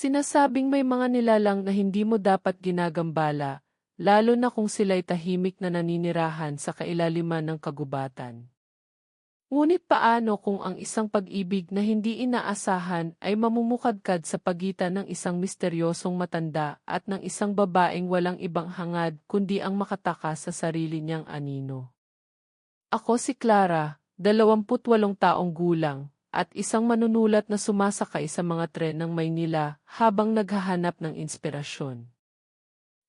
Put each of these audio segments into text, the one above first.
Sinasabing may mga nilalang na hindi mo dapat ginagambala, lalo na kung sila'y tahimik na naninirahan sa kailaliman ng kagubatan. Ngunit paano kung ang isang pag-ibig na hindi inaasahan ay mamumukadkad sa pagitan ng isang misteryosong matanda at ng isang babaeng walang ibang hangad kundi ang makatakas sa sarili niyang anino? Ako si Clara, 28 taong gulang, at isang manunulat na sumasakay sa mga tren ng Maynila habang naghahanap ng inspirasyon.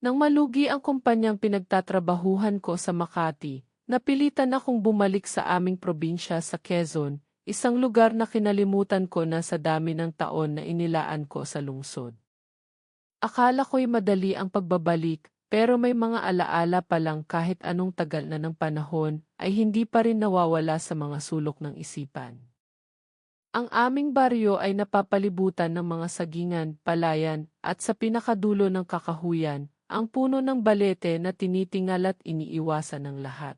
Nang malugi ang kumpanyang pinagtatrabahuhan ko sa Makati, napilitan akong bumalik sa aming probinsya sa Quezon, isang lugar na kinalimutan ko na sa dami ng taon na inilaan ko sa lungsod. Akala ko'y madali ang pagbabalik, pero may mga alaala pa lang kahit anong tagal na ng panahon ay hindi pa rin nawawala sa mga sulok ng isipan. Ang aming baryo ay napapalibutan ng mga sagingan, palayan, at sa pinakadulo ng kakahuyan, ang puno ng balete na tinitingal at iniiwasan ng lahat.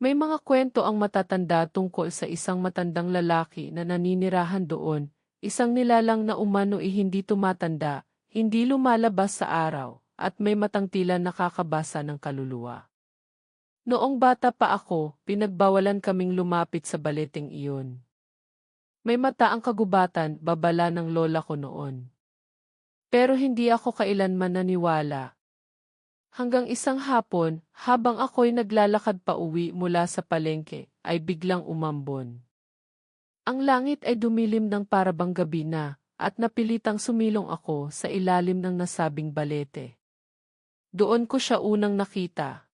May mga kwento ang matatanda tungkol sa isang matandang lalaki na naninirahan doon, isang nilalang na umano hindi tumatanda, hindi lumalabas sa araw, at may matang tila nakakabasa ng kaluluwa. Noong bata pa ako, pinagbawalan kaming lumapit sa baleteng iyon. May mata ang kagubatan, babala ng lola ko noon. Pero hindi ako kailanman naniwala. Hanggang isang hapon, habang ako'y naglalakad pa uwi mula sa palengke, ay biglang umambon. Ang langit ay dumilim ng parabang gabi na, at napilitang sumilong ako sa ilalim ng nasabing balete. Doon ko siya unang nakita.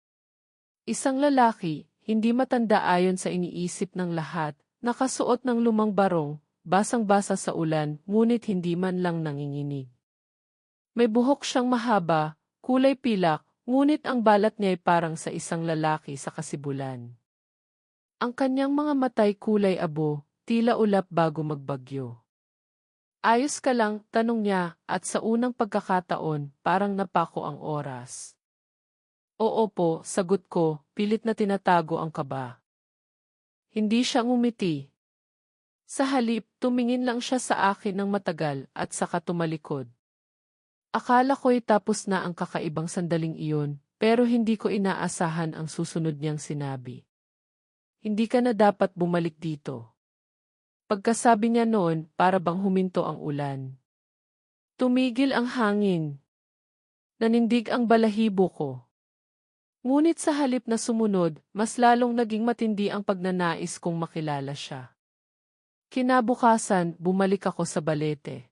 Isang lalaki, hindi matanda ayon sa iniisip ng lahat, nakasuot ng lumang barong, basang-basa sa ulan, ngunit hindi man lang nanginginig. May buhok siyang mahaba, kulay pilak, ngunit ang balat niya ay parang sa isang lalaki sa kasibulan. Ang kanyang mga matay kulay abo, tila ulap bago magbagyo. Ayos ka lang, tanong niya, at sa unang pagkakataon, parang napako ang oras. Oo po, sagot ko, pilit na tinatago ang kaba. Hindi siya ngumiti. Sa halip, tumingin lang siya sa akin ng matagal at saka tumalikod. Akala ko'y tapos na ang kakaibang sandaling iyon, pero hindi ko inaasahan ang susunod niyang sinabi. Hindi ka na dapat bumalik dito. Pagkasabi niya noon, para bang huminto ang ulan. Tumigil ang hangin. Nanindig ang balahibo ko. Ngunit sa halip na sumunod, mas lalong naging matindi ang pagnanais kong makilala siya. Kinabukasan, bumalik ako sa balete.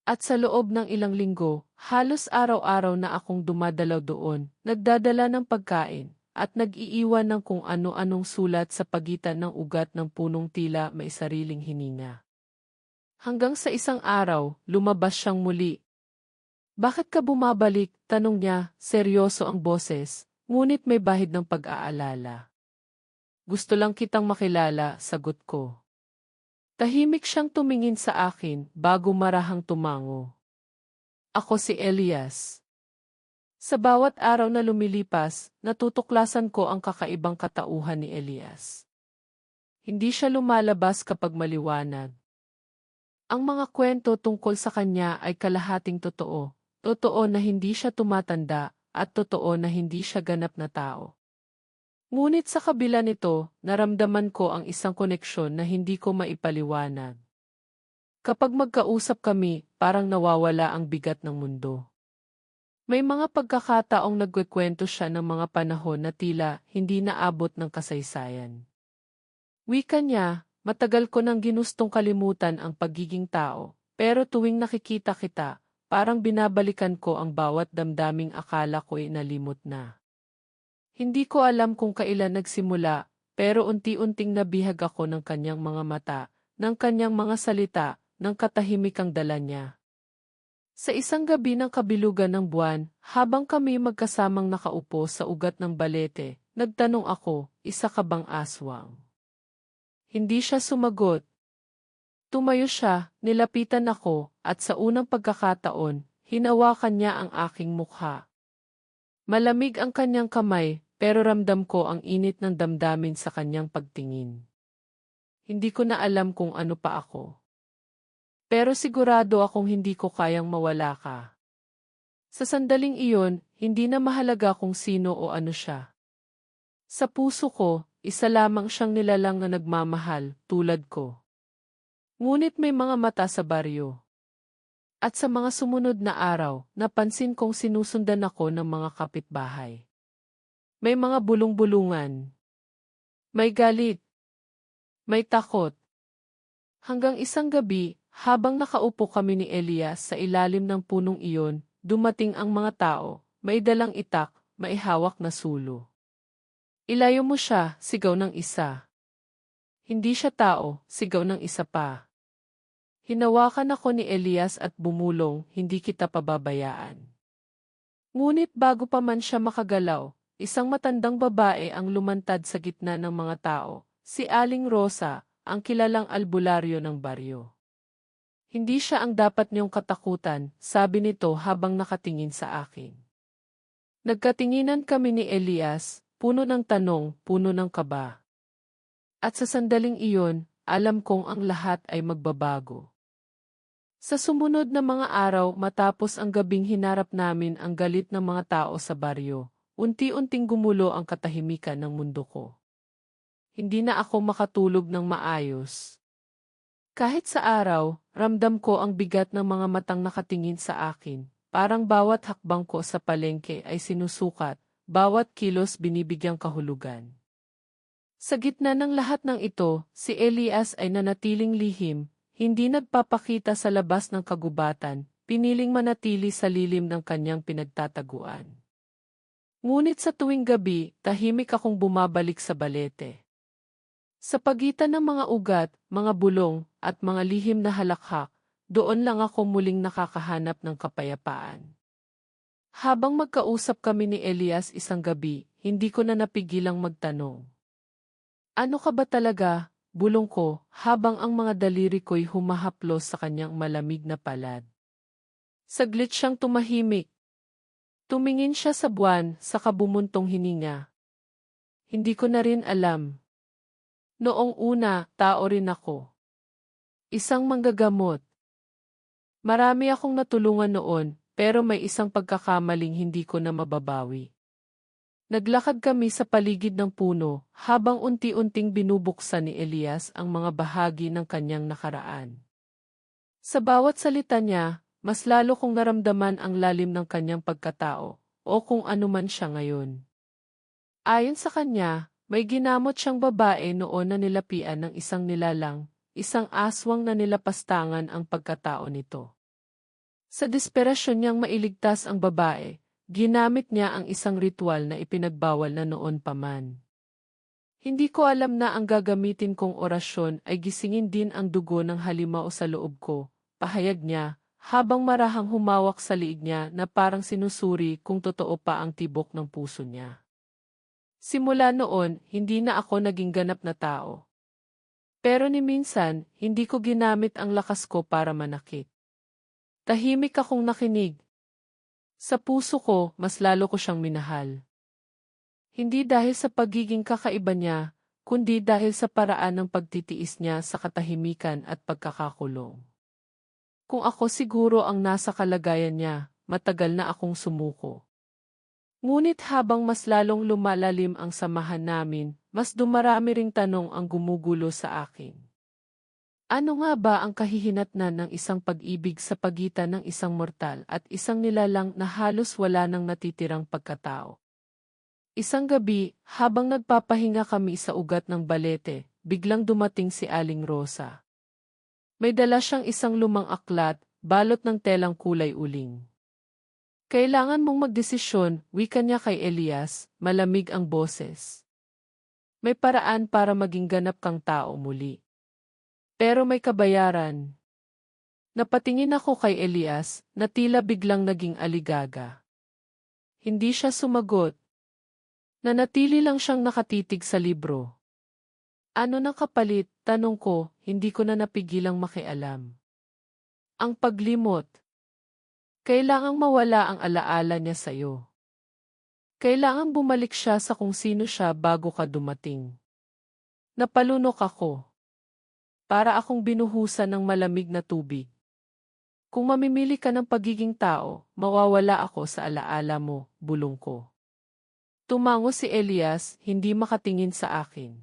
At sa loob ng ilang linggo, halos araw-araw na akong dumadalaw doon, nagdadala ng pagkain, at nag-iiwan ng kung ano-anong sulat sa pagitan ng ugat ng punong tila may sariling hininga. Hanggang sa isang araw, lumabas siyang muli. Bakit ka bumabalik? Tanong niya, seryoso ang boses, ngunit may bahid ng pag-aalala. Gusto lang kitang makilala, sagot ko. Tahimik siyang tumingin sa akin bago marahang tumango. Ako si Elias. Sa bawat araw na lumilipas, natutuklasan ko ang kakaibang katauhan ni Elias. Hindi siya lumalabas kapag maliwanag. Ang mga kwento tungkol sa kanya ay kalahating totoo, totoo na hindi siya tumatanda, at totoo na hindi siya ganap na tao. Ngunit sa kabila nito, naramdaman ko ang isang koneksyon na hindi ko maipaliwanag. Kapag magkausap kami, parang nawawala ang bigat ng mundo. May mga pagkakataong nagkukwento siya ng mga panahon na tila hindi naabot ng kasaysayan. Wika niya, matagal ko nang ginustong kalimutan ang pagiging tao, pero tuwing nakikita kita, parang binabalikan ko ang bawat damdaming akala ko'y nalimot na. Hindi ko alam kung kailan nagsimula, pero unti-unting nabihag ako ng kanyang mga mata, ng kanyang mga salita, ng katahimikang dala niya. Sa isang gabi ng kabilugan ng buwan, habang kami magkasamang nakaupo sa ugat ng balete, nagtanong ako, isa ka bang aswang? Hindi siya sumagot. Tumayo siya, nilapitan ako, at sa unang pagkakataon, hinawakan niya ang aking mukha. Malamig ang kanyang kamay, pero ramdam ko ang init ng damdamin sa kanyang pagtingin. Hindi ko na alam kung ano pa ako. Pero sigurado akong hindi ko kayang mawala ka. Sa sandaling iyon, hindi na mahalaga kung sino o ano siya. Sa puso ko, isa lamang siyang nilalang na nagmamahal, tulad ko. Ngunit may mga mata sa baryo. At sa mga sumunod na araw, napansin kong sinusundan ako ng mga kapitbahay. May mga bulong-bulungan. May galit. May takot. Hanggang isang gabi, habang nakaupo kami ni Elias sa ilalim ng punong iyon, dumating ang mga tao, may dalang itak, may hawak na sulo. Ilayo mo siya, sigaw ng isa. Hindi siya tao, sigaw ng isa pa. Hinawakan ako ni Elias at bumulong, hindi kita pababayaan. Ngunit bago pa man siya makagalaw, isang matandang babae ang lumantad sa gitna ng mga tao, si Aling Rosa, ang kilalang albularyo ng baryo. Hindi siya ang dapat niyong katakutan, sabi nito habang nakatingin sa akin. Nagkatinginan kami ni Elias, puno ng tanong, puno ng kaba. At sa sandaling iyon, alam kong ang lahat ay magbabago. Sa sumunod na mga araw matapos ang gabing hinarap namin ang galit ng mga tao sa baryo, unti-unting gumulo ang katahimikan ng mundo ko. Hindi na ako makatulog ng maayos. Kahit sa araw, ramdam ko ang bigat ng mga matang nakatingin sa akin, parang bawat hakbang ko sa palengke ay sinusukat, bawat kilos binibigyang kahulugan. Sa gitna ng lahat ng ito, si Elias ay nanatiling lihim, hindi nagpapakita sa labas ng kagubatan, piniling manatili sa lilim ng kanyang pinagtataguan. Ngunit sa tuwing gabi, tahimik akong bumabalik sa balete. Sa pagitan ng mga ugat, mga bulong, at mga lihim na halakhak, doon lang ako muling nakakahanap ng kapayapaan. Habang magkausap kami ni Elias isang gabi, hindi ko na napigilang magtanong. Ano ka ba talaga? Bulong ko, habang ang mga daliri ko'y humahaplos sa kanyang malamig na palad. Saglit siyang tumahimik. Tumingin siya sa buwan, sa kabumuntong hininga. Hindi ko na rin alam. Noong una, tao rin ako. Isang manggagamot. Marami akong natulungan noon, pero may isang pagkakamaling hindi ko na mababawi. Naglakad kami sa paligid ng puno, habang unti-unting binubuksan ni Elias ang mga bahagi ng kanyang nakaraan. Sa bawat salita niya, mas lalo kong naramdaman ang lalim ng kanyang pagkatao, o kung ano man siya ngayon. Ayon sa kanya, may ginamot siyang babae noon na nilapian ng isang nilalang, isang aswang na nilapastangan ang pagkatao nito. Sa desperasyon niyang mailigtas ang babae, ginamit niya ang isang ritual na ipinagbawal na noon pa man. Hindi ko alam na ang gagamitin kong orasyon ay gisingin din ang dugo ng halimaw sa loob ko, pahayag niya, habang marahang humawak sa liig niya na parang sinusuri kung totoo pa ang tibok ng puso niya. Simula noon, hindi na ako naging ganap na tao. Pero ni minsan, hindi ko ginamit ang lakas ko para manakit. Tahimik akong nakinig. Sa puso ko, mas lalo ko siyang minahal. Hindi dahil sa pagiging kakaiba niya, kundi dahil sa paraan ng pagtitiis niya sa katahimikan at pagkakakulong. Kung ako siguro ang nasa kalagayan niya, matagal na akong sumuko. Ngunit habang mas lalong lumalalim ang samahan namin, mas dumarami ring tanong ang gumugulo sa akin. Ano nga ba ang kahihinatnan ng isang pag-ibig sa pagitan ng isang mortal at isang nilalang na halos wala nang natitirang pagkatao? Isang gabi, habang nagpapahinga kami sa ugat ng balete, biglang dumating si Aling Rosa. May dala siyang isang lumang aklat, balot ng telang kulay uling. Kailangan mong magdesisyon, wika niya kay Elias, malamig ang boses. May paraan para maging ganap kang tao muli. Pero may kabayaran. Napatingin ako kay Elias, na tila biglang naging aligaga. Hindi siya sumagot. Nanatili lang siyang nakatitig sa libro. Ano nang kapalit, tanong ko, hindi ko na napigilang makialam. Ang paglimot. Kailangang mawala ang alaala niya sa'yo. Kailangang bumalik siya sa kung sino siya bago ka dumating. Napalunok ako. Para akong binuhusan ng malamig na tubig. Kung mamimili ka ng pagiging tao, mawawala ako sa alaala mo, bulong ko. Tumango si Elias, hindi makatingin sa akin.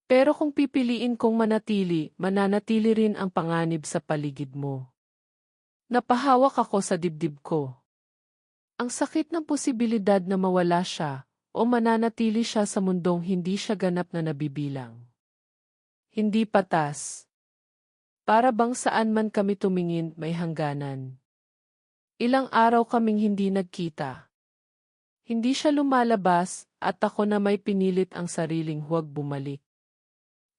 Pero kung pipiliin kong manatili, mananatili rin ang panganib sa paligid mo. Napahawak ako sa dibdib ko. Ang sakit ng posibilidad na mawala siya, o mananatili siya sa mundong hindi siya ganap na nabibilang. Hindi patas. Para bang saan man kami tumingin, may hangganan. Ilang araw kaming hindi nagkita. Hindi siya lumalabas, at ako na may pinilit ang sariling huwag bumalik.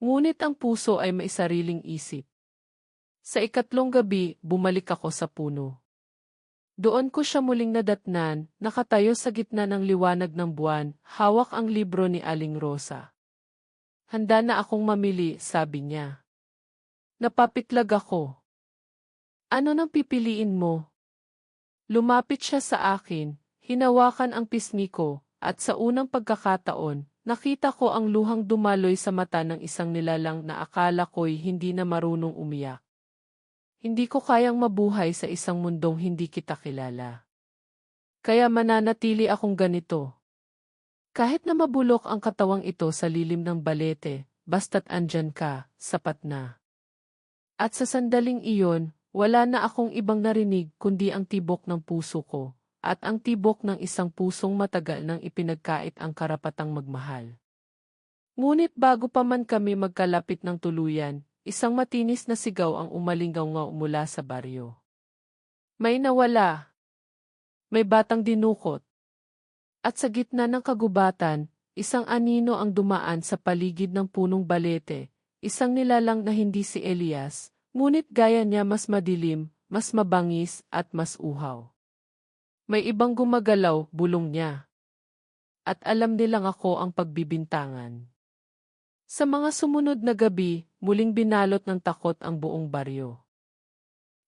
Ngunit ang puso ay may sariling isip. Sa ikatlong gabi, bumalik ako sa puno. Doon ko siya muling nadatnan, nakatayo sa gitna ng liwanag ng buwan, hawak ang libro ni Aling Rosa. Handa na akong mamili, sabi niya. Napapitlag ako. Ano nang pipiliin mo? Lumapit siya sa akin, hinawakan ang pisngi ko, at sa unang pagkakataon, nakita ko ang luhang dumaloy sa mata ng isang nilalang na akala ko'y hindi na marunong umiyak. Hindi ko kayang mabuhay sa isang mundong hindi kita kilala. Kaya mananatili akong ganito. Kahit na mabulok ang katawang ito sa lilim ng balete, basta't andyan ka, sapat na. At sa sandaling iyon, wala na akong ibang narinig kundi ang tibok ng puso ko, at ang tibok ng isang pusong matagal nang ipinagkait ang karapatang magmahal. Ngunit bago pa man kami magkalapit ng tuluyan, isang matinis na sigaw ang umalingaw mula sa baryo. May nawala. May batang dinukot. At sa gitna ng kagubatan, isang anino ang dumaan sa paligid ng punong balete, isang nilalang na hindi si Elias, ngunit gaya niya mas madilim, mas mabangis at mas uhaw. May ibang gumagalaw, bulong niya. At alam nilang ako ang pagbibintangan. Sa mga sumunod na gabi, muling binalot ng takot ang buong baryo.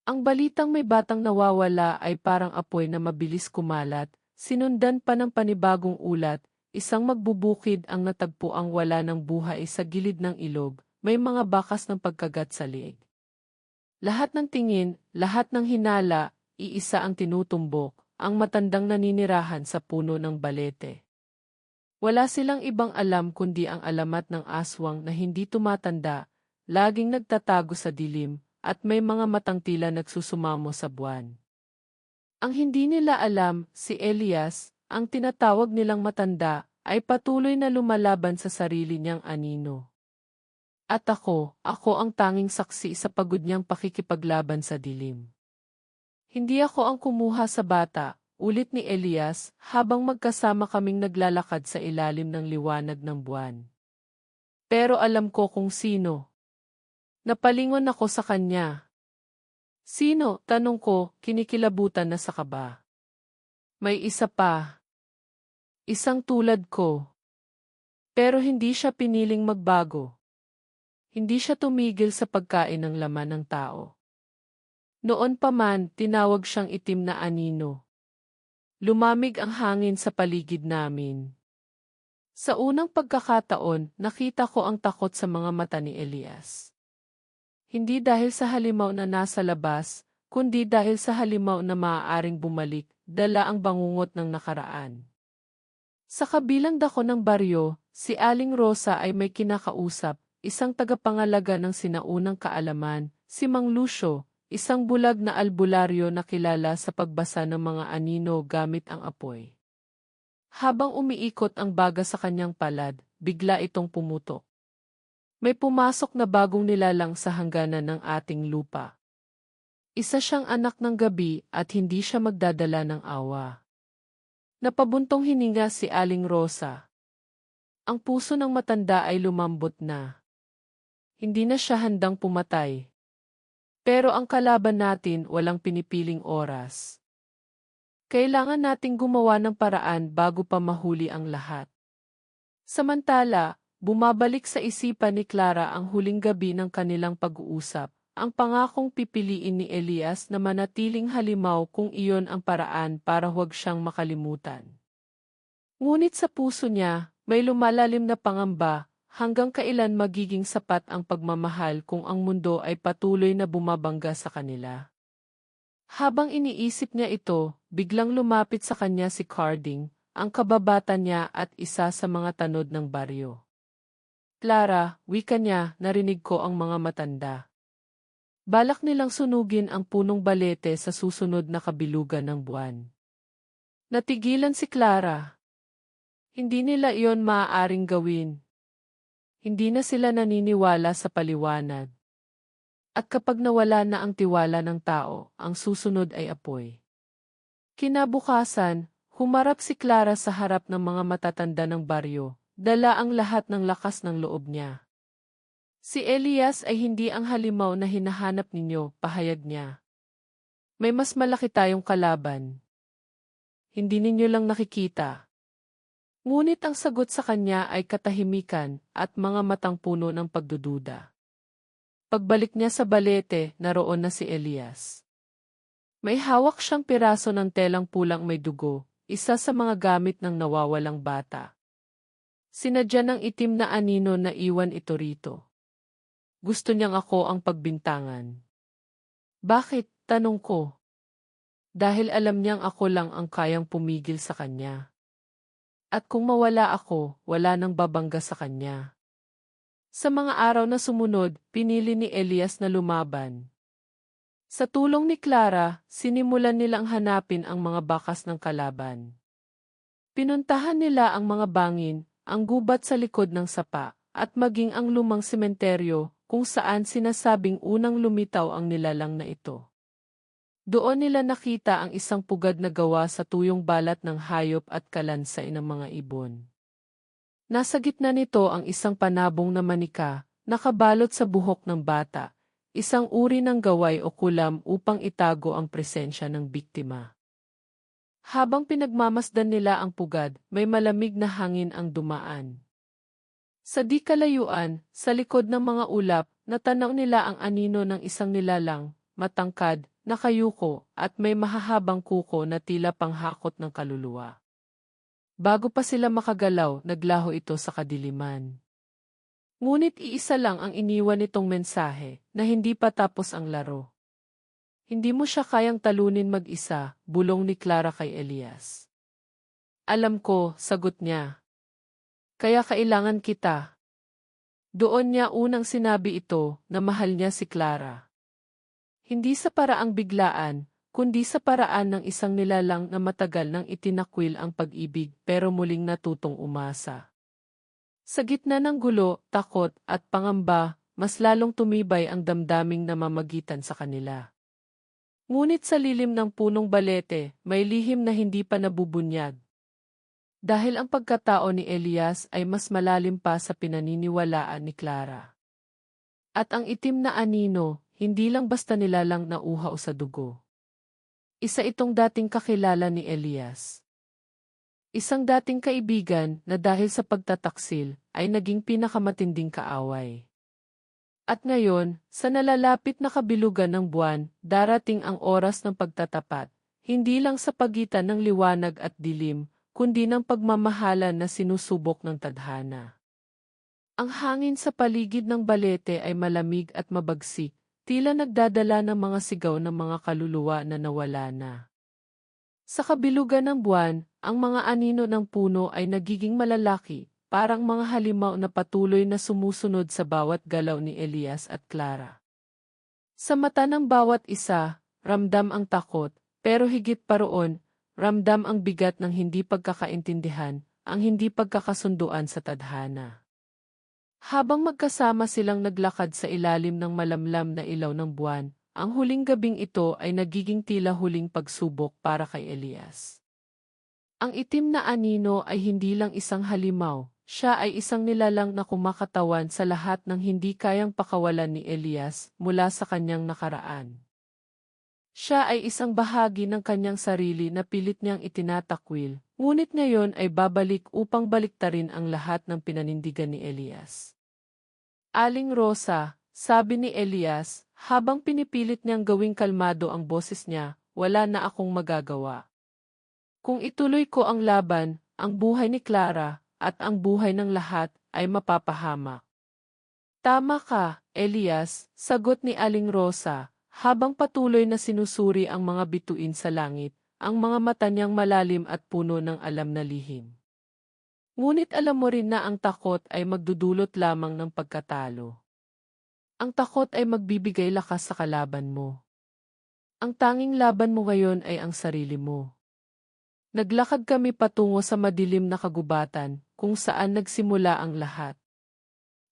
Ang balitang may batang nawawala ay parang apoy na mabilis kumalat, sinundan pa ng panibagong ulat, isang magbubukid ang natagpuang wala ng buhay sa gilid ng ilog, may mga bakas ng pagkagat sa liig. Lahat ng tingin, lahat ng hinala, iisa ang tinutumbok, ang matandang naninirahan sa puno ng balete. Wala silang ibang alam kundi ang alamat ng aswang na hindi tumatanda, laging nagtatago sa dilim, at may mga matang tila nagsusumamo sa buwan. Ang hindi nila alam, si Elias, ang tinatawag nilang matanda, ay patuloy na lumalaban sa sarili niyang anino. At ako ang tanging saksi sa pagod niyang pakikipaglaban sa dilim. Hindi ako ang kumuha sa bata, ulit ni Elias, habang magkasama kaming naglalakad sa ilalim ng liwanag ng buwan. Pero alam ko kung sino. Napalingon ako sa kanya. Sino? Tanong ko, kinikilabutan na sa kaba. May isa pa. Isang tulad ko. Pero hindi siya piniling magbago. Hindi siya tumigil sa pagkain ng laman ng tao. Noon pa man, tinawag siyang itim na anino. Lumamig ang hangin sa paligid namin. Sa unang pagkakataon, nakita ko ang takot sa mga mata ni Elias. Hindi dahil sa halimaw na nasa labas, kundi dahil sa halimaw na maaaring bumalik, dala ang bangungot ng nakaraan. Sa kabilang dako ng baryo, si Aling Rosa ay may kinakausap, isang tagapangalaga ng sinaunang kaalaman, si Mang Lucio, isang bulag na albularyo na kilala sa pagbasa ng mga anino gamit ang apoy. Habang umiikot ang baga sa kanyang palad, bigla itong pumutok. May pumasok na bagong nilalang sa hangganan ng ating lupa. Isa siyang anak ng gabi at hindi siya magdadala ng awa. Napabuntong hininga si Aling Rosa. Ang puso ng matanda ay lumambot na. Hindi na siya handang pumatay. Pero ang kalaban natin walang pinipiling oras. Kailangan nating gumawa ng paraan bago pa mahuli ang lahat. Samantala, bumabalik sa isipan ni Clara ang huling gabi ng kanilang pag-uusap, ang pangakong pipiliin ni Elias na manatiling halimaw kung iyon ang paraan para huwag siyang makalimutan. Ngunit sa puso niya, may lumalalim na pangamba, hanggang kailan magiging sapat ang pagmamahal kung ang mundo ay patuloy na bumabangga sa kanila? Habang iniisip niya ito, biglang lumapit sa kanya si Carding, ang kababata niya at isa sa mga tanod ng baryo. Clara, wika niya, narinig ko ang mga matanda. Balak nilang sunugin ang punong balete sa susunod na kabilugan ng buwan. Natigilan si Clara. Hindi nila iyon maaaring gawin. Hindi na sila naniniwala sa paliwanag. At kapag nawala na ang tiwala ng tao, ang susunod ay apoy. Kinabukasan, humarap si Clara sa harap ng mga matatanda ng baryo, dala ang lahat ng lakas ng loob niya. Si Elias ay hindi ang halimaw na hinahanap ninyo, pahayag niya. May mas malaki tayong kalaban. Hindi ninyo lang nakikita. Ngunit ang sagot sa kanya ay katahimikan at mga matang puno ng pagdududa. Pagbalik niya sa balete, naroon na si Elias. May hawak siyang piraso ng telang pulang may dugo, isa sa mga gamit ng nawawalang bata. Sinadya ng itim na anino na iwan ito rito. Gusto niyang ako ang pagbintangan. Bakit? Tanong ko. Dahil alam niyang ako lang ang kayang pumigil sa kanya. At kung mawala ako, wala nang babangga sa kanya. Sa mga araw na sumunod, pinili ni Elias na lumaban. Sa tulong ni Clara, sinimulan nilang hanapin ang mga bakas ng kalaban. Pinuntahan nila ang mga bangin, ang gubat sa likod ng sapa, at maging ang lumang sementeryo, kung saan sinasabing unang lumitaw ang nilalang na ito. Doon nila nakita ang isang pugad na gawa sa tuyong balat ng hayop at kalansay ng mga ibon. Nasa gitna nito ang isang panabong na manika, nakabalot sa buhok ng bata, isang uri ng gaway o kulam upang itago ang presensya ng biktima. Habang pinagmamasdan nila ang pugad, may malamig na hangin ang dumaan. Sa di kalayuan, sa likod ng mga ulap, natanaw nila ang anino ng isang nilalang, matangkad, nakayuko, at may mahahabang kuko na tila panghakot ng kaluluwa. Bago pa sila makagalaw, naglaho ito sa kadiliman. Ngunit iisa lang ang iniwan nitong mensahe, na hindi pa tapos ang laro. Hindi mo siya kayang talunin mag-isa, bulong ni Clara kay Elias. Alam ko, sagot niya. Kaya kailangan kita. Doon niya unang sinabi ito, na mahal niya si Clara. Hindi sa paraang biglaan, kundi sa paraan ng isang nilalang na matagal nang itinakwil ang pag-ibig pero muling natutong umasa. Sa gitna ng gulo, takot, at pangamba, mas lalong tumibay ang damdaming namamagitan sa kanila. Ngunit sa lilim ng punong balete, may lihim na hindi pa nabubunyag. Dahil ang pagkatao ni Elias ay mas malalim pa sa pinaniniwalaan ni Clara. At ang itim na anino, hindi lang basta nilalang na uhaw sa dugo. Isa itong dating kakilala ni Elias. Isang dating kaibigan na dahil sa pagtataksil ay naging pinakamatinding kaaway. At ngayon, sa nalalapit na kabilugan ng buwan, darating ang oras ng pagtatapat, hindi lang sa pagitan ng liwanag at dilim, kundi ng pagmamahalan na sinusubok ng tadhana. Ang hangin sa paligid ng balete ay malamig at mabagsik, tila nagdadala ng mga sigaw ng mga kaluluwa na nawala na. Sa kabilugan ng buwan, ang mga anino ng puno ay nagiging malalaki, parang mga halimaw na patuloy na sumusunod sa bawat galaw ni Elias at Clara. Sa mata ng bawat isa, ramdam ang takot, pero higit pa roon, ramdam ang bigat ng hindi pagkakaintindihan, ang hindi pagkakasunduan sa tadhana. Habang magkasama silang naglakad sa ilalim ng malamlam na ilaw ng buwan, ang huling gabing ito ay nagiging tila huling pagsubok para kay Elias. Ang itim na anino ay hindi lang isang halimaw, siya ay isang nilalang na kumakatawan sa lahat ng hindi kayang pakawalan ni Elias mula sa kanyang nakaraan. Siya ay isang bahagi ng kanyang sarili na pilit niyang itinatakwil, ngunit ngayon ay babalik upang baliktarin ang lahat ng pinanindigan ni Elias. Aling Rosa, sabi ni Elias, habang pinipilit niyang gawing kalmado ang boses niya, wala na akong magagawa. Kung ituloy ko ang laban, ang buhay ni Clara, at ang buhay ng lahat, ay mapapahamak. Tama ka, Elias, sagot ni Aling Rosa, habang patuloy na sinusuri ang mga bituin sa langit, ang mga mata niyang malalim at puno ng alam na lihim. Ngunit alam mo rin na ang takot ay magdudulot lamang ng pagkatalo. Ang takot ay magbibigay lakas sa kalaban mo. Ang tanging laban mo ngayon ay ang sarili mo. Naglakad kami patungo sa madilim na kagubatan, kung saan nagsimula ang lahat.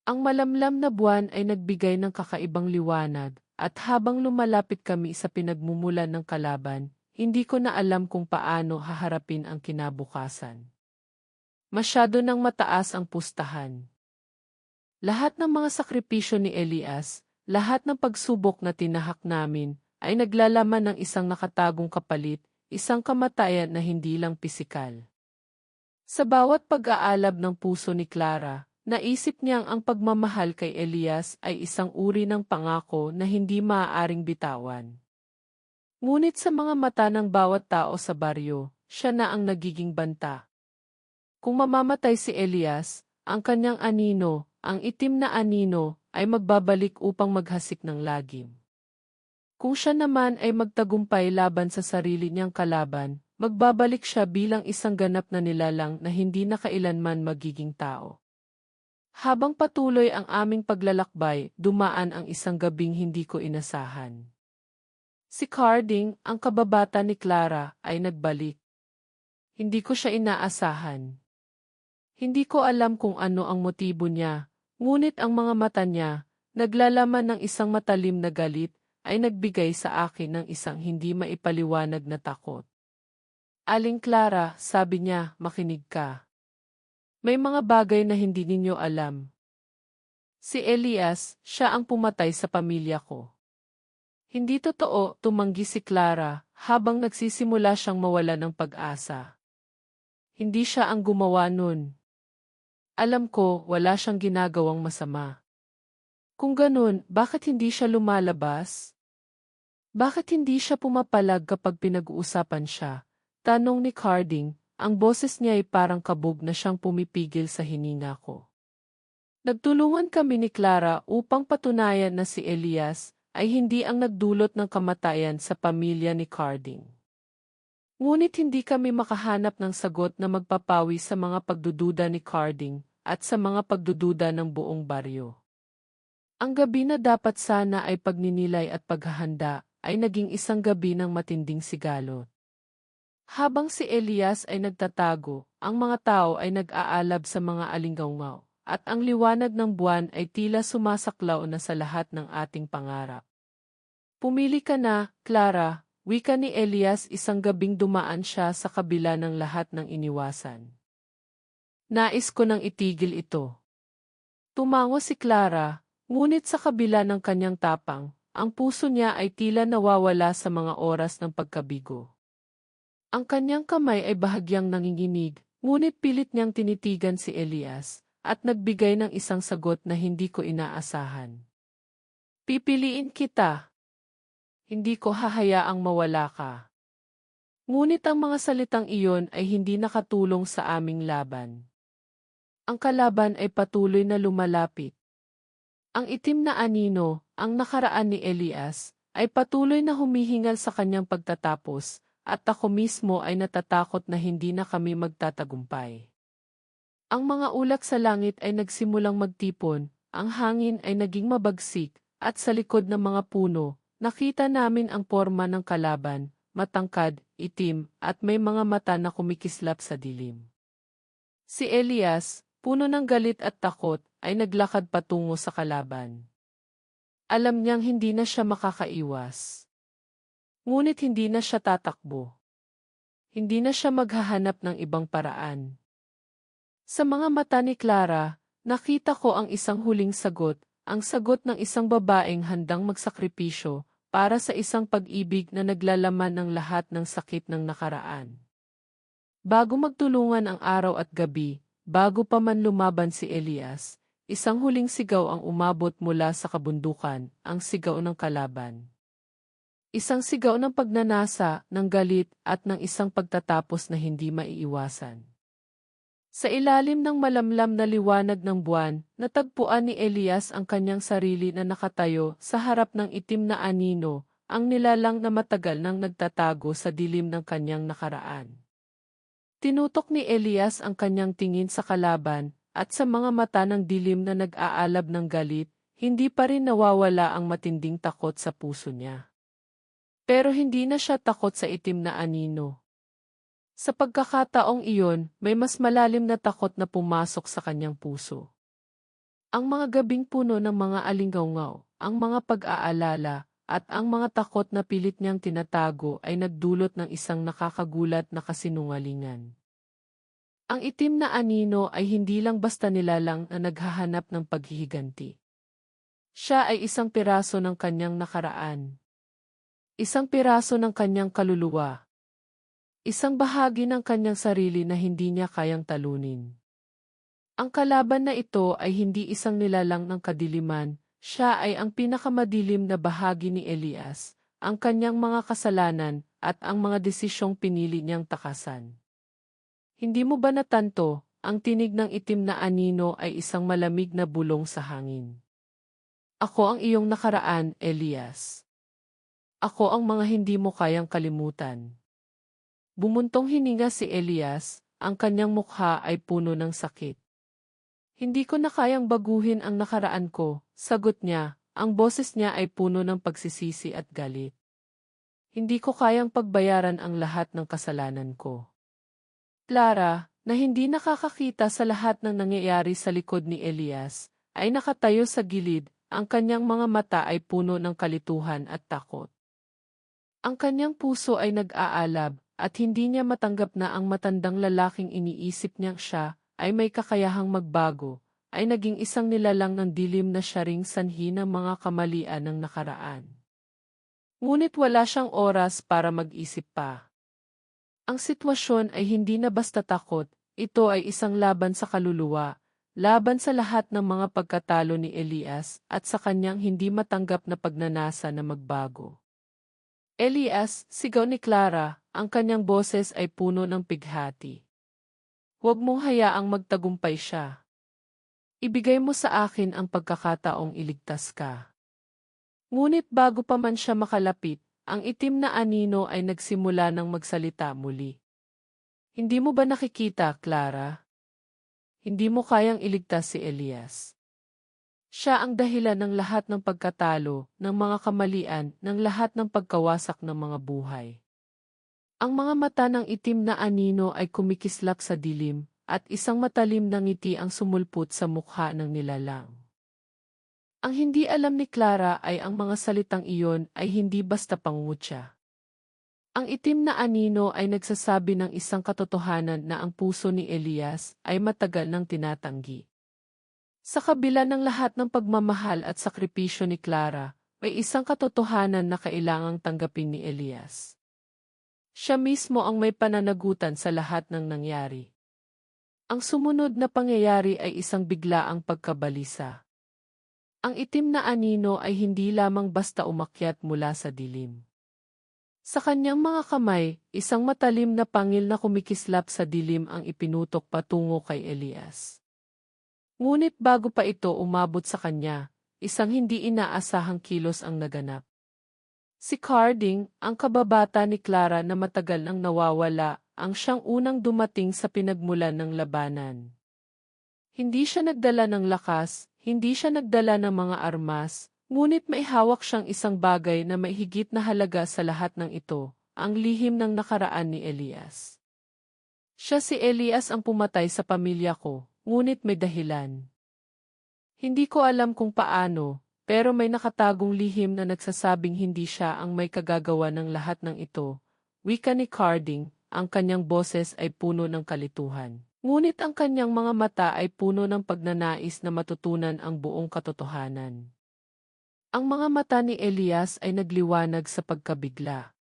Ang malamlam na buwan ay nagbigay ng kakaibang liwanag, at habang lumalapit kami sa pinagmumulan ng kalaban, hindi ko na alam kung paano haharapin ang kinabukasan. Masyado nang mataas ang pustahan. Lahat ng mga sakripisyo ni Elias, lahat ng pagsubok na tinahak namin, ay naglalaman ng isang nakatagong kapalit, isang kamatayan na hindi lang pisikal. Sa bawat pag-aalab ng puso ni Clara, naisip niyang ang pagmamahal kay Elias ay isang uri ng pangako na hindi maaaring bitawan. Ngunit sa mga mata ng bawat tao sa baryo, siya na ang nagiging banta. Kung mamamatay si Elias, ang kanyang anino, ang itim na anino, ay magbabalik upang maghasik ng lagim. Kung siya naman ay magtagumpay laban sa sarili niyang kalaban, magbabalik siya bilang isang ganap na nilalang na hindi na kailanman magiging tao. Habang patuloy ang aming paglalakbay, dumaan ang isang gabing hindi ko inasahan. Si Carding, ang kababata ni Clara, ay nagbalik. Hindi ko siya inaasahan. Hindi ko alam kung ano ang motibo niya, ngunit ang mga mata niya, naglalaman ng isang matalim na galit, ay nagbigay sa akin ng isang hindi maipaliwanag na takot. Aling Clara, sabi niya, makinig ka. May mga bagay na hindi ninyo alam. Si Elias, siya ang pumatay sa pamilya ko. Hindi totoo, tumanggi si Clara, habang nagsisimula siyang mawala ng pag-asa. Hindi siya ang gumawa nun. Alam ko, wala siyang ginagawang masama. Kung ganun, bakit hindi siya lumalabas? Bakit hindi siya pumapalag kapag pinag-uusapan siya? Tanong ni Carding, ang boses niya ay parang kabog na siyang pumipigil sa hininga ko. Nagtulungan kami ni Clara upang patunayan na si Elias ay hindi ang nagdulot ng kamatayan sa pamilya ni Carding. Ngunit hindi kami makahanap ng sagot na magpapawi sa mga pagdududa ni Carding at sa mga pagdududa ng buong baryo. Ang gabi na dapat sana ay pagninilay at paghahanda ay naging isang gabi ng matinding sigalot. Habang si Elias ay nagtatago, ang mga tao ay nag-aalab sa mga alinggawngaw, at ang liwanag ng buwan ay tila sumasaklaw na sa lahat ng ating pangarap. Pumili ka na, Clara, wika ni Elias isang gabing dumaan siya sa kabila ng lahat ng iniwasan. Nais ko nang itigil ito. Tumango si Clara, ngunit sa kabila ng kanyang tapang, ang puso niya ay tila nawawala sa mga oras ng pagkabigo. Ang kanyang kamay ay bahagyang nanginginig, ngunit pilit niyang tinitigan si Elias, at nagbigay ng isang sagot na hindi ko inaasahan. Pipiliin kita. Hindi ko hahayaang mawala ka. Ngunit ang mga salitang iyon ay hindi nakatulong sa aming laban. Ang kalaban ay patuloy na lumalapit. Ang itim na anino, ang nakaraan ni Elias, ay patuloy na humihingal sa kanyang pagtatapos, at ako mismo ay natatakot na hindi na kami magtatagumpay. Ang mga ulap sa langit ay nagsimulang magtipon, ang hangin ay naging mabagsik, at sa likod ng mga puno, nakita namin ang porma ng kalaban, matangkad, itim, at may mga mata na kumikislap sa dilim. Si Elias, puno ng galit at takot, ay naglakad patungo sa kalaban. Alam niyang hindi na siya makakaiwas. Ngunit hindi na siya tatakbo. Hindi na siya maghahanap ng ibang paraan. Sa mga mata ni Clara, nakita ko ang isang huling sagot, ang sagot ng isang babaeng handang magsakripisyo para sa isang pag-ibig na naglalaman ng lahat ng sakit ng nakaraan. Bago magtulungan ang araw at gabi, bago pa man lumaban si Elias, isang huling sigaw ang umabot mula sa kabundukan, ang sigaw ng kalaban. Isang sigaw ng pagnanasa, ng galit, at ng isang pagtatapos na hindi maiiwasan. Sa ilalim ng malamlam na liwanag ng buwan, natagpuan ni Elias ang kanyang sarili na nakatayo sa harap ng itim na anino, ang nilalang na matagal nang nagtatago sa dilim ng kanyang nakaraan. Tinutok ni Elias ang kanyang tingin sa kalaban, at sa mga mata ng dilim na nag-aalab ng galit, hindi pa rin nawawala ang matinding takot sa puso niya. Pero hindi na siya takot sa itim na anino. Sa pagkakataong iyon, may mas malalim na takot na pumasok sa kanyang puso. Ang mga gabing puno ng mga alinggaw-ngaw, ang mga pag-aalala, at ang mga takot na pilit niyang tinatago ay nagdulot ng isang nakakagulat na kasinungalingan. Ang itim na anino ay hindi lang basta nilalang na naghahanap ng paghihiganti. Siya ay isang piraso ng kanyang nakaraan. Isang piraso ng kanyang kaluluwa. Isang bahagi ng kanyang sarili na hindi niya kayang talunin. Ang kalaban na ito ay hindi isang nilalang ng kadiliman, siya ay ang pinakamadilim na bahagi ni Elias, ang kanyang mga kasalanan at ang mga desisyong pinili niyang takasan. Hindi mo ba natanto, ang tinig ng itim na anino ay isang malamig na bulong sa hangin? Ako ang iyong nakaraan, Elias. Ako ang mga hindi mo kayang kalimutan. Bumuntong hininga si Elias, ang kanyang mukha ay puno ng sakit. Hindi ko na kayang baguhin ang nakaraan ko, sagot niya, ang boses niya ay puno ng pagsisisi at galit. Hindi ko kayang pagbayaran ang lahat ng kasalanan ko. Clara, na hindi nakakakita sa lahat ng nangyayari sa likod ni Elias, ay nakatayo sa gilid, ang kanyang mga mata ay puno ng kalituhan at takot. Ang kanyang puso ay nag-aalab, at hindi niya matanggap na ang matandang lalaking iniisip niyang siya ay may kakayahang magbago, ay naging isang nilalang ng dilim na siya ring sanhi ng mga kamalian ng nakaraan. Ngunit wala siyang oras para mag-isip pa. Ang sitwasyon ay hindi na basta takot, ito ay isang laban sa kaluluwa, laban sa lahat ng mga pagkatalo ni Elias at sa kanyang hindi matanggap na pagnanasa na magbago. Elias, sigaw ni Clara, ang kanyang boses ay puno ng pighati. Huwag mong hayaang magtagumpay siya. Ibigay mo sa akin ang pagkakataong iligtas ka. Ngunit bago pa man siya makalapit, ang itim na anino ay nagsimula ng magsalita muli. Hindi mo ba nakikita, Clara? Hindi mo kayang iligtas si Elias. Siya ang dahilan ng lahat ng pagkatalo, ng mga kamalian, ng lahat ng pagkawasak ng mga buhay. Ang mga mata ng itim na anino ay kumikislap sa dilim, at isang matalim na ngiti ang sumulpot sa mukha ng nilalang. Ang hindi alam ni Clara ay ang mga salitang iyon ay hindi basta pangungutya. Ang itim na anino ay nagsasabi ng isang katotohanan na ang puso ni Elias ay matagal nang tinatanggi. Sa kabila ng lahat ng pagmamahal at sakripisyo ni Clara, may isang katotohanan na kailangang tanggapin ni Elias. Siya mismo ang may pananagutan sa lahat ng nangyari. Ang sumunod na pangyayari ay isang biglaang pagkabalisa. Ang itim na anino ay hindi lamang basta umakyat mula sa dilim. Sa kanyang mga kamay, isang matalim na pangil na kumikislap sa dilim ang ipinutok patungo kay Elias. Ngunit bago pa ito umabot sa kanya, isang hindi inaasahang kilos ang naganap. Si Carding, ang kababata ni Clara na matagal nang nawawala, ang siyang unang dumating sa pinagmulan ng labanan. Hindi siya nagdala ng lakas, hindi siya nagdala ng mga armas, ngunit may hawak siyang isang bagay na may higit na halaga sa lahat ng ito, ang lihim ng nakaraan ni Elias. Siya si Elias ang pumatay sa pamilya ko, ngunit may dahilan. Hindi ko alam kung paano, pero may nakatagong lihim na nagsasabing hindi siya ang may kagagawa ng lahat ng ito. Wika ni Carding, ang kanyang boses ay puno ng kalituhan. Ngunit ang kanyang mga mata ay puno ng pagnanais na matutunan ang buong katotohanan. Ang mga mata ni Elias ay nagliwanag sa pagkabigla.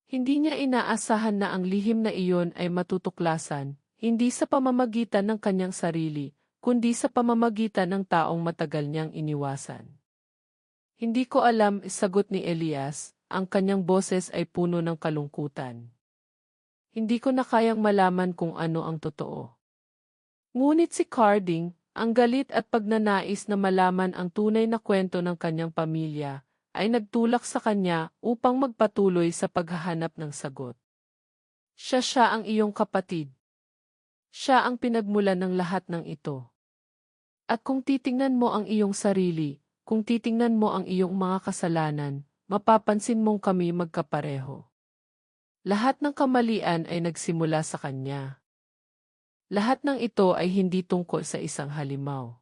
Hindi niya inaasahan na ang lihim na iyon ay matutuklasan, hindi sa pamamagitan ng kanyang sarili, kundi sa pamamagitan ng taong matagal niyang iniwasan. Hindi ko alam, sagot ni Elias, ang kanyang boses ay puno ng kalungkutan. Hindi ko na kayang malaman kung ano ang totoo. Ngunit si Carding, ang galit at pagnanais na malaman ang tunay na kwento ng kanyang pamilya, ay nagtulak sa kanya upang magpatuloy sa paghahanap ng sagot. Siya ang iyong kapatid. Siya ang pinagmulan ng lahat ng ito. At kung titingnan mo ang iyong sarili, kung titingnan mo ang iyong mga kasalanan, mapapansin mong kami magkapareho. Lahat ng kamalian ay nagsimula sa kanya. Lahat ng ito ay hindi tungkol sa isang halimaw.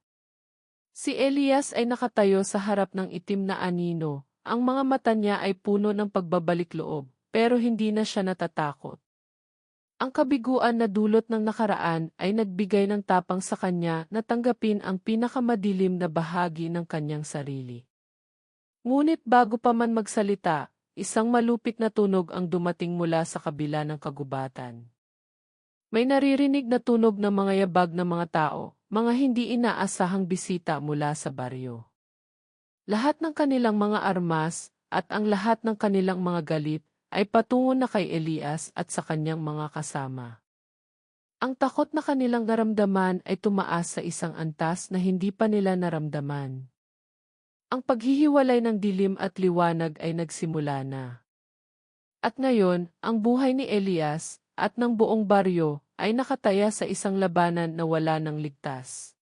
Si Elias ay nakatayo sa harap ng itim na anino, ang mga mata niya ay puno ng pagbabalik loob, pero hindi na siya natatakot. Ang kabiguan na dulot ng nakaraan ay nagbigay ng tapang sa kanya na tanggapin ang pinakamadilim na bahagi ng kanyang sarili. Ngunit bago pa man magsalita, isang malupit na tunog ang dumating mula sa kabila ng kagubatan. May naririnig na tunog ng mga yabag na mga tao, mga hindi inaasahang bisita mula sa baryo. Lahat ng kanilang mga armas, at ang lahat ng kanilang mga galit, ay patungo na kay Elias at sa kanyang mga kasama. Ang takot na kanilang naramdaman ay tumaas sa isang antas na hindi pa nila naramdaman. Ang paghihiwalay ng dilim at liwanag ay nagsimula na. At ngayon, ang buhay ni Elias at ng buong baryo ay nakataya sa isang labanan na wala ng ligtas.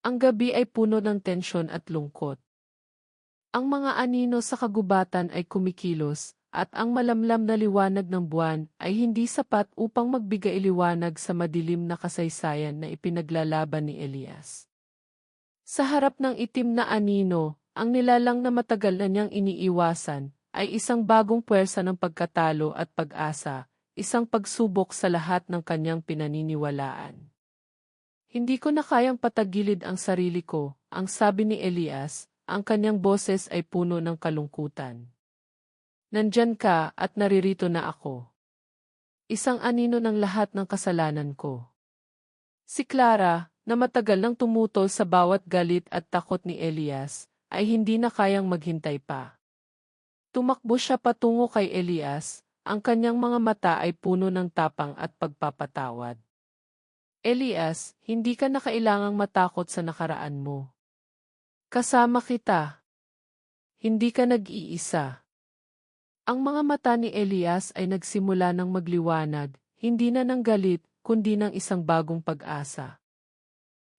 Ang gabi ay puno ng tensyon at lungkot. Ang mga anino sa kagubatan ay kumikilos, at ang malamlam na liwanag ng buwan ay hindi sapat upang magbigay liwanag sa madilim na kasaysayan na ipinaglalaban ni Elias. Sa harap ng itim na anino, ang nilalang na matagal na niyang iniiwasan ay isang bagong puwersa ng pagkatalo at pag-asa, isang pagsubok sa lahat ng kanyang pinaniniwalaan. Hindi ko na kayang patagilid ang sarili ko, ang sabi ni Elias, ang kanyang boses ay puno ng kalungkutan. Nandyan ka at naririto na ako. Isang anino ng lahat ng kasalanan ko. Si Clara, na matagal nang tumutol sa bawat galit at takot ni Elias, ay hindi na kayang maghintay pa. Tumakbo siya patungo kay Elias, ang kanyang mga mata ay puno ng tapang at pagpapatawad. Elias, hindi ka na kailangang matakot sa nakaraan mo. Kasama kita. Hindi ka nag-iisa. Ang mga mata ni Elias ay nagsimula ng magliwanag, hindi na ng galit, kundi ng isang bagong pag-asa.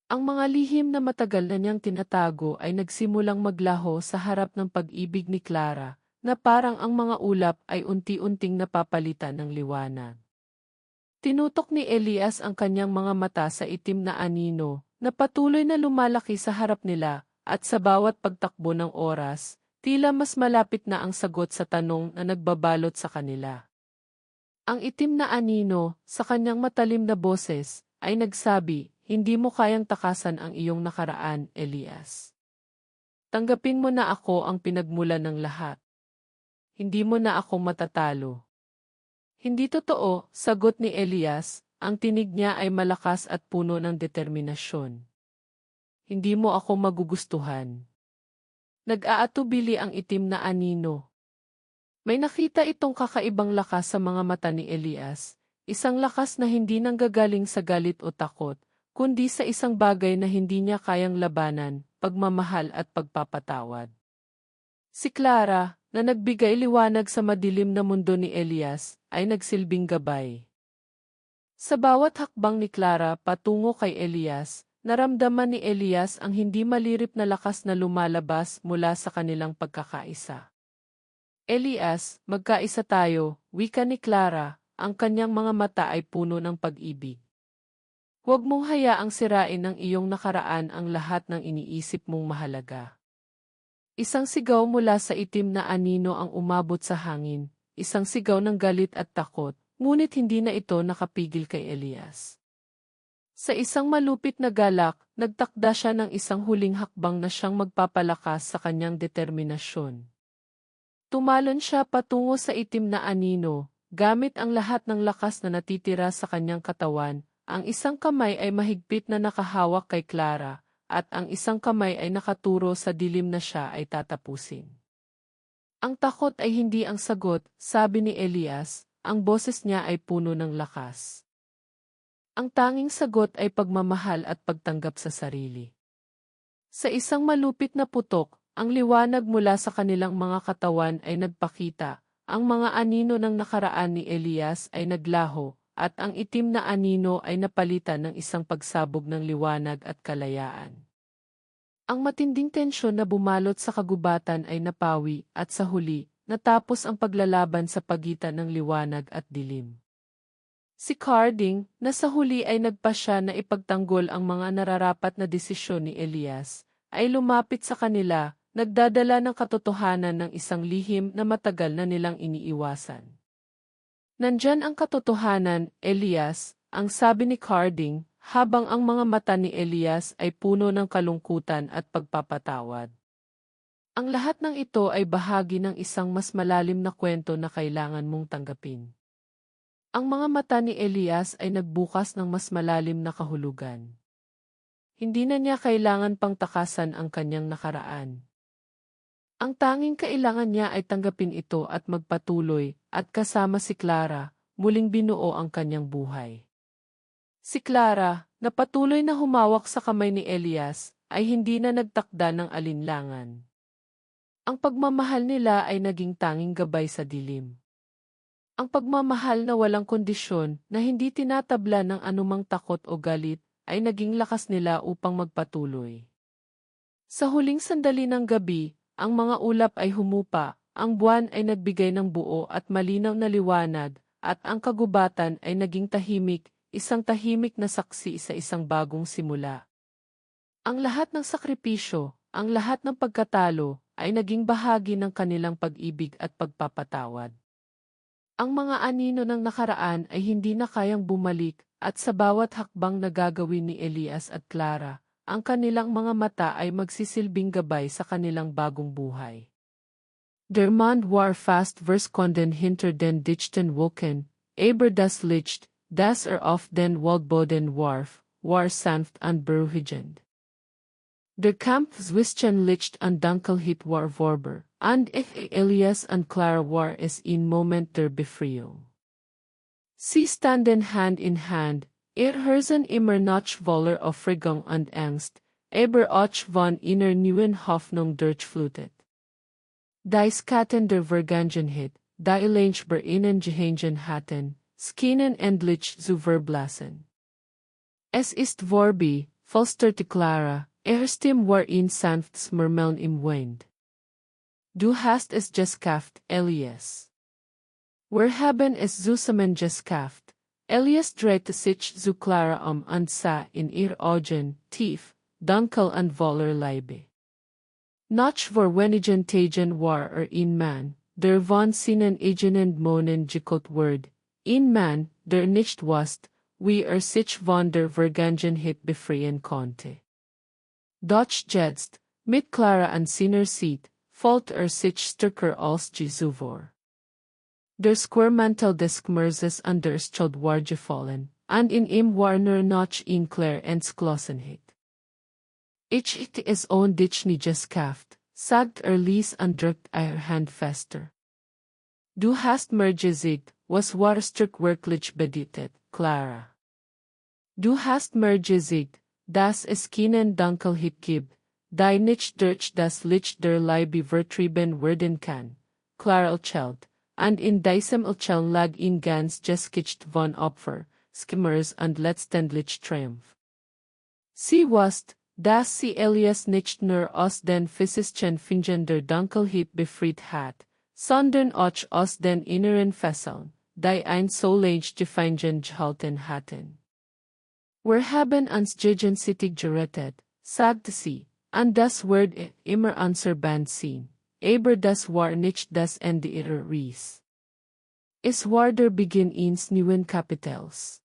Ang mga lihim na matagal na niyang tinatago ay nagsimulang maglaho sa harap ng pag-ibig ni Clara, na parang ang mga ulap ay unti-unting napapalitan ng liwanag. Tinutok ni Elias ang kanyang mga mata sa itim na anino, na patuloy na lumalaki sa harap nila, at sa bawat pagtakbo ng oras, tila mas malapit na ang sagot sa tanong na nagbabalot sa kanila. Ang itim na anino, sa kanyang matalim na boses, ay nagsabi, hindi mo kayang takasan ang iyong nakaraan, Elias. Tanggapin mo na ako ang pinagmulan ng lahat. Hindi mo na ako matatalo. Hindi totoo, sagot ni Elias, ang tinig niya ay malakas at puno ng determinasyon. Hindi mo ako magugustuhan. Nag-aatubili ang itim na anino. May nakita itong kakaibang lakas sa mga mata ni Elias, isang lakas na hindi nanggagaling sa galit o takot, kundi sa isang bagay na hindi niya kayang labanan, pagmamahal at pagpapatawad. Si Clara, na nagbigay liwanag sa madilim na mundo ni Elias, ay nagsilbing gabay. Sa bawat hakbang ni Clara patungo kay Elias, naramdaman ni Elias ang hindi malirip na lakas na lumalabas mula sa kanilang pagkakaisa. Elias, magkaisa tayo, wika ni Clara, ang kanyang mga mata ay puno ng pag-ibig. Huwag mong hayaang sirain ng iyong nakaraan ang lahat ng iniisip mong mahalaga. Isang sigaw mula sa itim na anino ang umabot sa hangin, isang sigaw ng galit at takot, ngunit hindi na ito nakapigil kay Elias. Sa isang malupit na galak, nagtakda siya ng isang huling hakbang na siyang magpapalakas sa kanyang determinasyon. Tumalon siya patungo sa itim na anino, gamit ang lahat ng lakas na natitira sa kanyang katawan, ang isang kamay ay mahigpit na nakahawak kay Clara, at ang isang kamay ay nakaturo sa dilim na siya ay tatapusin. Ang takot ay hindi ang sagot, sabi ni Elias, ang boses niya ay puno ng lakas. Ang tanging sagot ay pagmamahal at pagtanggap sa sarili. Sa isang malupit na putok, ang liwanag mula sa kanilang mga katawan ay nagpakita, ang mga anino ng nakaraan ni Elias ay naglaho, at ang itim na anino ay napalitan ng isang pagsabog ng liwanag at kalayaan. Ang matinding tensyon na bumalot sa kagubatan ay napawi, at sa huli, natapos ang paglalaban sa pagitan ng liwanag at dilim. Si Carding, na sa huli ay nagpasya na ipagtanggol ang mga nararapat na desisyon ni Elias, ay lumapit sa kanila, nagdadala ng katotohanan ng isang lihim na matagal na nilang iniiwasan. Nandyan ang katotohanan, Elias, ang sabi ni Carding, habang ang mga mata ni Elias ay puno ng kalungkutan at pagpapatawad. Ang lahat ng ito ay bahagi ng isang mas malalim na kwento na kailangan mong tanggapin. Ang mga mata ni Elias ay nagbukas ng mas malalim na kahulugan. Hindi na niya kailangan pang takasan ang kanyang nakaraan. Ang tanging kailangan niya ay tanggapin ito at magpatuloy, at kasama si Clara, muling binuo ang kanyang buhay. Si Clara, na patuloy na humawak sa kamay ni Elias, ay hindi na nagtakda ng alinlangan. Ang pagmamahal nila ay naging tanging gabay sa dilim. Ang pagmamahal na walang kondisyon, na hindi tinatabla ng anumang takot o galit, ay naging lakas nila upang magpatuloy. Sa huling sandali ng gabi, ang mga ulap ay humupa, ang buwan ay nagbigay ng buo at malinaw na liwanag, at ang kagubatan ay naging tahimik, isang tahimik na saksi sa isang bagong simula. Ang lahat ng sakripisyo, ang lahat ng pagkatalo, ay naging bahagi ng kanilang pag-ibig at pagpapatawad. Ang mga anino ng nakaraan ay hindi na kayang bumalik, at sa bawat hakbang na gagawin ni Elias at Clara, ang kanilang mga mata ay magsisilbing gabay sa kanilang bagong buhay. Der Mann war fast verskonden hinter den dichten Wolken, aber das Licht, das auf den Waldboden warf, war sanft und beruhigend. Der Kampf zwischen Licht und Dunkelheit war vorüber, und Elias und Clara war es in Moment der Befreiung. Sie standen Hand in Hand, herzen immer noch voller Aufregung und Angst, aber auch von einer neuen Hoffnung durchflutet. Die Skaten der Vergangenheit, die Lange bei ihnen gehangen hatten, schienen endlich zu verblassen. Es ist vorbei, flüsterte Clara, Stimme war in sanftes Murmeln im Wind. Du hast es geschafft, Elias. Wir haben es zusammen geschafft. Elias drehte sich zu Clara und sah in ihr Augen, tief, dunkel und voller Liebe. Noch vor wenigen Tagen war ein Mann, der von seinen eigenen Dämonen gequält wurde, ein Mann, der nicht wusste, wie sich von der Vergangenheit befreien konnte. Doch jetzt, mit Clara an seiner Seite, fühlt sich stärker als je zuvor. Der Squarmantel des Schmerzes und der Schuld war gefallen, und in ihm war nur noch ein Claire Entschlossenheit. Ich hätte es ohne dich nie geschafft, sagt ließ und drückt ihre Hand fester. Du hast mir gesagt, was Wahrstück wirklich bedeutet, Clara. Du hast mir gesagt, dass es keinen Dunkelheit gibt, die nicht durch das Licht der Liebe vertrieben werden kann, Clara erzählt, und in diesem Erzählen lag ein ganz Geschicht von Opfer, Schmerz und letztendlich Triumph. Sie wusste, dass sie Elias nicht nur aus den physischen Fingen der Dunkelheit befreit hat, sondern auch aus den inneren Fesseln, die ein so lange gefangen gehalten hatten. Wir haben uns gegenseitig gerettet, sagte sie, und das wird immer unser Band sein, aber das war nicht das Ende ihrer Reise. Es war der Beginn eines neuen Kapitels.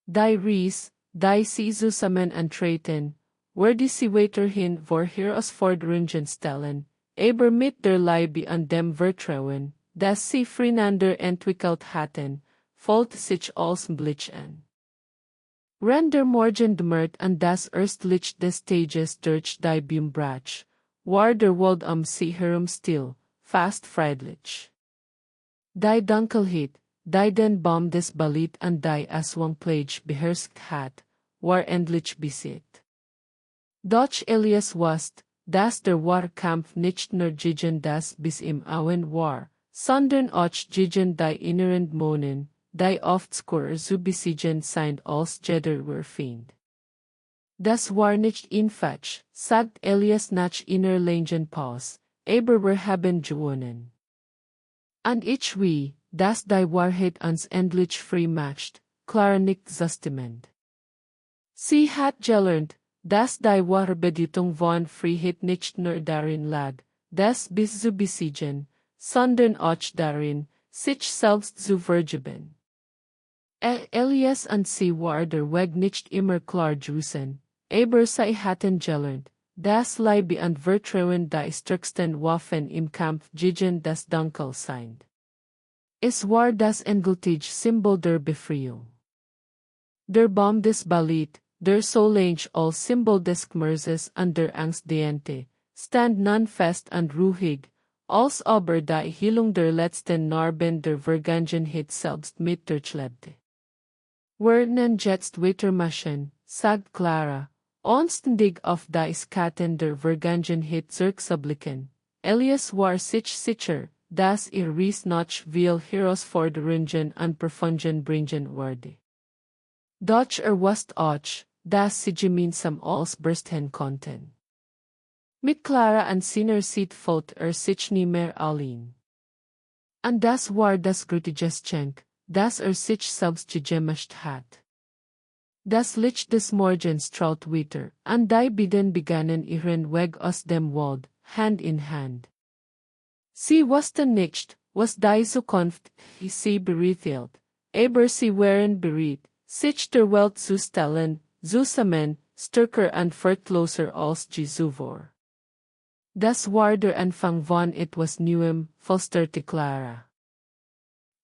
Die Reise, die sie zusammen antreten, wurde sie weiterhin vor Herausforderungen stellen, aber mit der Liebe und dem Vertrauen, das sie füreinander entwickelt hatten, fühlte sich als Blitz an. Wenn der Morgen dämmert und das erste Licht des Tages durch die Bäume brach, war der Wald sie herum still, fast friedlich. Die Dunkelheit, die den Baum des Balit an die Aswang Plage beherrscht hat, war endlich besiegt. Doch Elias wusste, dass der Wahlkampf nicht nur gegen das bis im Auen war, sondern auch gegen die inneren Dämonen, die oft schwer zu besiegen sind als jeder Feind. Das war nicht einfach, sagt Elias nach einer langen Pause, aber wir haben gewonnen. Und ich wie, dass die Wahrheit uns endlich frei macht, klar nicht Justament. Sie hat gelernt, dass die wahre Bedeutung von Freiheit nicht nur darin lag, das bis zu besiegen, sondern auch darin, sich selbst zu vergeben. Elias und sie war der Weg nicht immer klar gewesen, aber sie hatten gelernt, dass Liebe und Vertrauen die stärksten Waffen im Kampf gegen das Dunkel sind. Es war das endgültige Symbol der Befreiung. Der Baum des Balit, der so lange als Symbol des Schmerzes und der Angst diente, stand nun fest und ruhig, als aber die Heilung der letzten Narben der Vergangenheit selbst mit durchlebte. Wir nen jetzt weitermachen, sagt Clara, anständig auf die Schatten der Vergangenheit zurückzublicken. Elias war sich sicher, dass Reis noch viel Herausforderungen und Prüfungen bringen würde. Doch wusste auch, dass sie gemeinsam alles bersten konnten. Mit Clara und seiner Seite fällt sich nie mehr allein. Und das war das größte Geschenk, das sich selbst gegemacht hat. Das Licht des Morgens traut weiter, und die beiden begannen ihren Weg aus dem Wald, Hand in Hand. Sie wussten nicht, was die Zukunft sie bereithält, aber sie waren bereit, sich der Welt zu stellen, zusammen, stärker und furchtloser als je zuvor. Das war der Anfang von etwas Neuem, flüsterte Clara.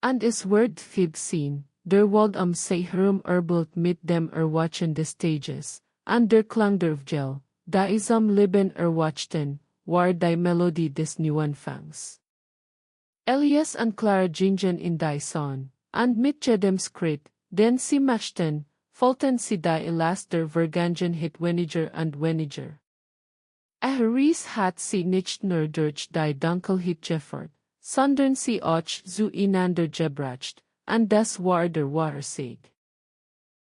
Und es wird viel sehen, der Wald sie herum erbelt mit dem Erwachen des Tages, und der Klang der Vogel, die zum Leben erwachten, war die Melodie des Neuanfangs. Elias und Clara gingen in die Sonne, und mit jedem Schritt, den sie machten, folgten sie die Last der Vergangenheit weniger und weniger. Reis hat sie nicht nur durch die Dunkelheit geführt, sondern sie auch zueinander gebracht, und das war der wahre Sieg.